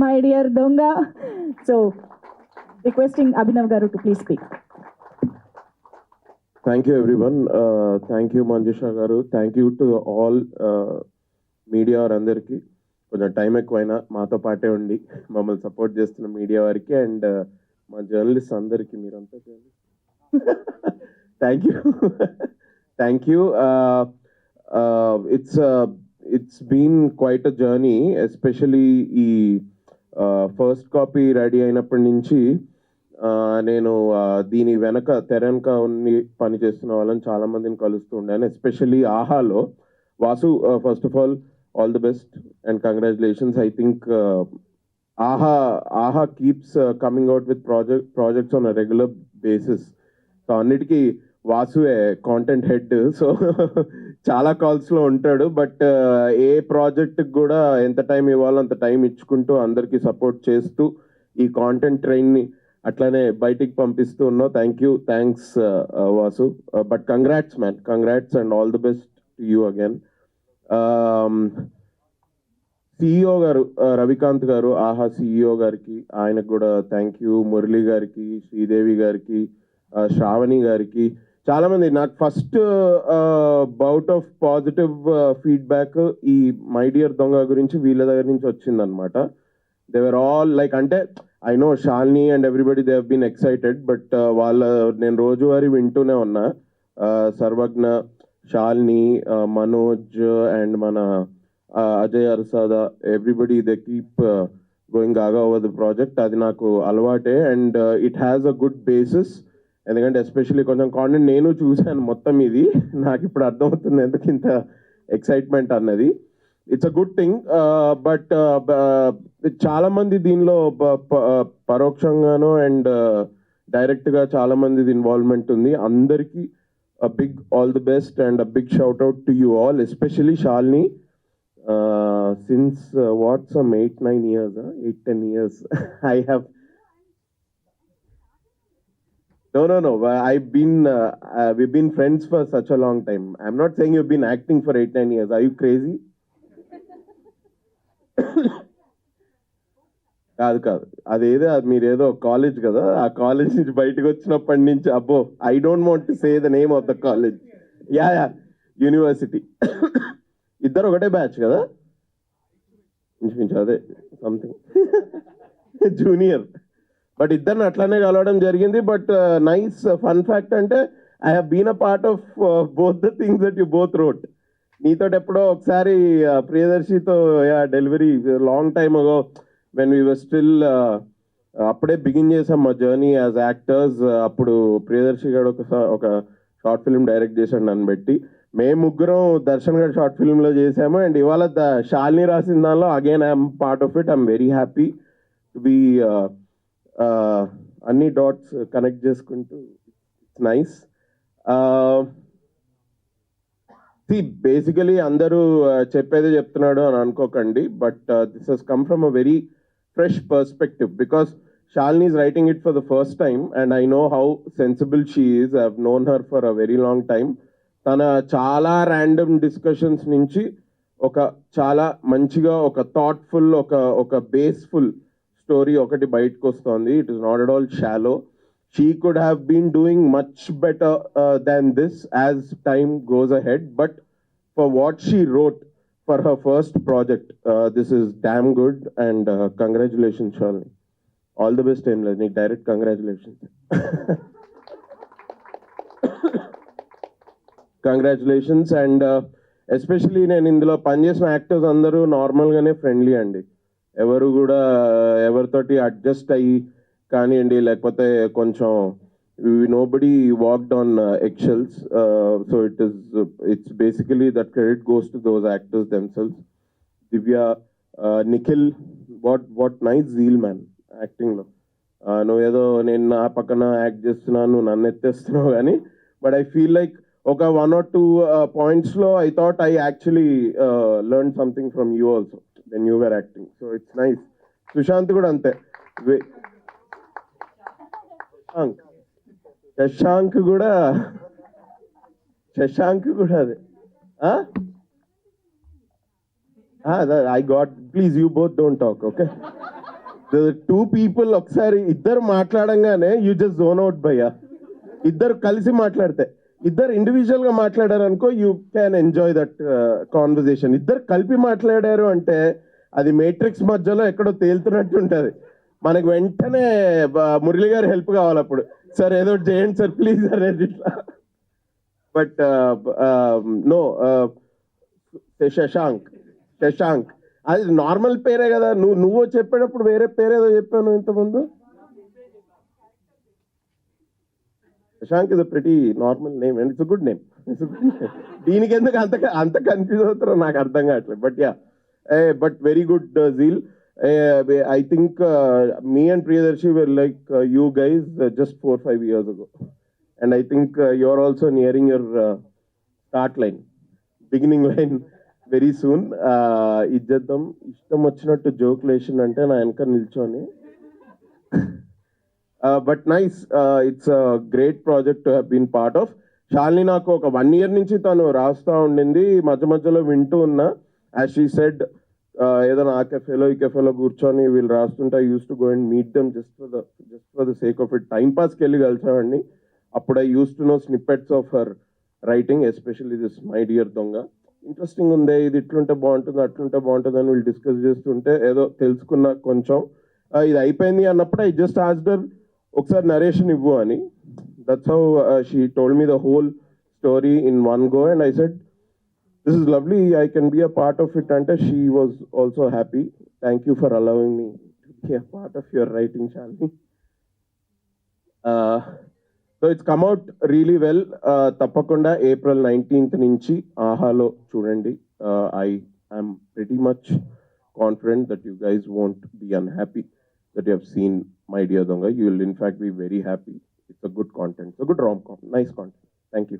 my dear Donga. So, requesting Abhinav Garu to please speak. Thank you, everyone. Thank you, Manjusha Garu. Thank you to all media వారందరికీ. కొంచెం time ఎక్కువైనా మాతో పాటే ఉండి మమ్మల్ని support చేస్తున్న మీడియా వారికి అండ్ మా జర్నలిస్ట్ అందరికీ మీరంతా thank you thank you. It's been quite a journey, especially ఈ ఫస్ట్ కాపీ రెడీ అయినప్పటి నుంచి నేను దీని తెర వెనక పని చేస్తున్న వాళ్ళని చాలా మందిని కలుస్తూ ఉండాను. ఎస్పెషల్లీ ఆహాలో Vasu, first of all the best and congratulations. I think aha keeps coming out with projects on a regular basis. So అన్నిటికీ వాసువే కాంటెంట్ హెడ్, సో చాలా కాల్స్లో ఉంటాడు. బట్ ఏ ప్రాజెక్ట్కి కూడా ఎంత టైం ఇవ్వాలో అంత టైం ఇచ్చుకుంటూ అందరికీ సపోర్ట్ చేస్తూ ఈ కాంటెంట్ ట్రైన్ని అట్లానే బయటికి పంపిస్తూ ఉన్నావు. Thanks Vasu. But congrats man, congrats and all the best to you again. CEO గారు రవికాంత్ గారు, ఆహా సిఇఓ గారికి ఆయనకు కూడా థ్యాంక్ యూ. మురళి గారికి, శ్రీదేవి గారికి, శ్రావణి గారికి, చాలామంది. నాకు first bout of positive feedback ఈ మై డియర్ దొంగ గురించి వీళ్ళ దగ్గర నుంచి వచ్చిందనమాట. దే వర్ ఆల్ లైక్, అంటే I know Shalini and everybody they have been excited, but నేను రోజువారీ వింటూనే ఉన్నా. సర్వజ్ఞ, షాలిని, మనోజ్ అండ్ మన అజయ్ అర్సాదా, everybody they keep going gaga over the project. అది నాకు అలవాటే and it has a good basis. ఎందుకంటే ఎస్పెషల్లీ కొంచెం కాంటెంట్ నేను చూశాను మొత్తం. ఇది నాకు ఇప్పుడు అర్థమవుతుంది ఎందుకు ఇంత ఎక్సైట్మెంట్ అన్నది. It's a good thing. But చాలా మంది దీనిలో పరోక్షంగానో అండ్ డైరెక్ట్గా చాలా మంది ఇన్వాల్వ్మెంట్ ఉంది. అందరికీ a big all the best and a big shout out to you all, especially Shalini. Since what, some 8-9 years, 8-10 years I have no I've been we've been friends for such a long time. I'm not saying you've been acting for 8-9 years. Are you crazy? కాదు అదేదో మీరేదో college కదా, ఆ college నుంచి బయటకు వచ్చినప్పటి నుంచి అబ్బో, I don't want to say the name of the college. Yeah university. ఇద్దరు ఒకటే బ్యాచ్ కదా, ఇంచుమించు అదే సంథింగ్ జూనియర్. బట్ ఇద్దరిని అట్లానే కలవడం జరిగింది. బట్ నైస్ ఫన్ ఫ్యాక్ట్ అంటే I have been a part of both the things that you both wrote. నీతో ఎప్పుడో ఒకసారి ప్రియదర్శితో delivery long time ago when we were still అప్పుడే బిగిన్ చేసాం మా జర్నీ యాజ్ యాక్టర్స్. అప్పుడు ప్రియదర్శి గారు ఒక షార్ట్ ఫిల్మ్ డైరెక్ట్ చేశాడు నన్ను పెట్టి. మేము ముగ్గురం దర్శన్ గారు షార్ట్ ఫిల్మ్లో చేసాము. అండ్ ఇవాళ షాలిని రాసిన దానిలో again I'm part of it. I'm very happy to be అన్ని డాట్స్ కనెక్ట్ చేసుకుంటూ. It's nice. బేసికలీ అందరూ చెప్పేదే చెప్తున్నాడు అని అనుకోకండి, but this he's come from a very fresh perspective because Shalini is writing it for the first time and I know how sensible she is. I've known her for a very long time. Tana chala random discussions nunchi oka chala manchiga oka thoughtful oka baseful story okati bayitku vastundi. It is not at all shallow. She could have been doing much better than this as time goes ahead, but for what she wrote for her first project, this is damn good and congratulations Shalini. All the best. Time like direct congratulations. Congratulations and especially నేను ఇందులో పనిచేసిన actors అందరూ నార్మల్గానే friendly అండి. ఎవరు కూడా ఎవరితోటి adjust అయ్యి కానివ్వండి, లేకపోతే కొంచెం nobody walked on eggshells. So it's basically that credit goes to those actors themselves. Divya, Nikhil, what nice zeal man acting lo. నువ్వు ఏదో నేను నా పక్కన యాక్ట్ చేస్తున్నాను, నువ్వు నన్ను ఎత్తేస్తున్నావు కానీ, బట్ ఐ ఫీల్ లైక్ ఒక 1 or 2 పాయింట్స్లో I thought I actually learn something from you also when you were acting. So it's nice. Sushant కూడా అంతే. శశాంక్ కూడా అదే. I got, please you both don't talk, okay? Two people ఒకసారి ఇద్దరు మాట్లాడంగానే you just zone out భయ్యా. ఇద్దరు కలిసి మాట్లాడితే, ఇద్దరు ఇండివిజువల్ గా మాట్లాడారు అనుకో, you can enjoy that conversation. ఇద్దరు కలిపి మాట్లాడారు అంటే అది మేట్రిక్స్ మధ్యలో ఎక్కడో తేలుతున్నట్టు ఉంటుంది. మనకు వెంటనే మురళి గారి హెల్ప్ కావాలి అప్పుడు. సార్ ఏదో ఒకటి చేయండి సార్ ప్లీజ్ సార్ ఇట్లా. బట్ నో, శశాంక్ అది నార్మల్ పేరే కదా. నువ్వు చెప్పేటప్పుడు వేరే పేరేదో చెప్పాను ఇంతకుముందు. Shashank is a pretty normal name and it's good name. దీనికి ఎందుకు అంత కన్ఫ్యూజ్ అవుతారో నాకు అర్థం కావట్లేదు. But yeah, but very good zeal. I think me and Priyadarshi were like you guys just 4-5 years ago, and I think you're also nearing your beginning line very soon. ఇద్దాం ఇష్టం వచ్చినట్టు జోక్లేషన్ అంటే నా వెనక నిల్చొని. But nice, it's a great project to have been part of. Shalini నాకు ఒక 1 year నుంచి తను రాస్తా ఉండింది, మధ్య మధ్యలో వింటూ ఉన్నా. యాజ్ షీ సెడ్, ఏదైనా ఆ కెఫేలో ఈ కెఫేలో కూర్చొని వీళ్ళు రాస్తుంటే I use to go and meet them just for the sake of it. Time పాస్కి వెళ్ళి కలిసామండి. అప్పుడు I use to know snippets of her writing, especially this my dear Donga. Interesting ఉంది, ఇది ఇట్లుంటే బాగుంటుంది అట్లుంటే బాగుంటుంది అని వీళ్ళు డిస్కస్ చేస్తుంటే ఏదో తెలుసుకున్నా కొంచెం. ఇది అయిపోయింది అన్నప్పుడు ఐ జస్ట్ ఆస్క్డ్ ఒకసారి నరేషన్ ఇవ్వు అని. That's how she told me the whole story in one go and I said this is lovely, I can be a part of it. And she was also happy. Thank you for allowing me to be a part of your writing, Shalini. So it's come out really well. Tappakunda April 19th nunchi Ahalo chudandi. I am pretty much confident that you guys won't be unhappy that you have seen My Dear Donga. You will in fact be very happy. It's a good content. It's a good rom-com. Nice content. Thank you.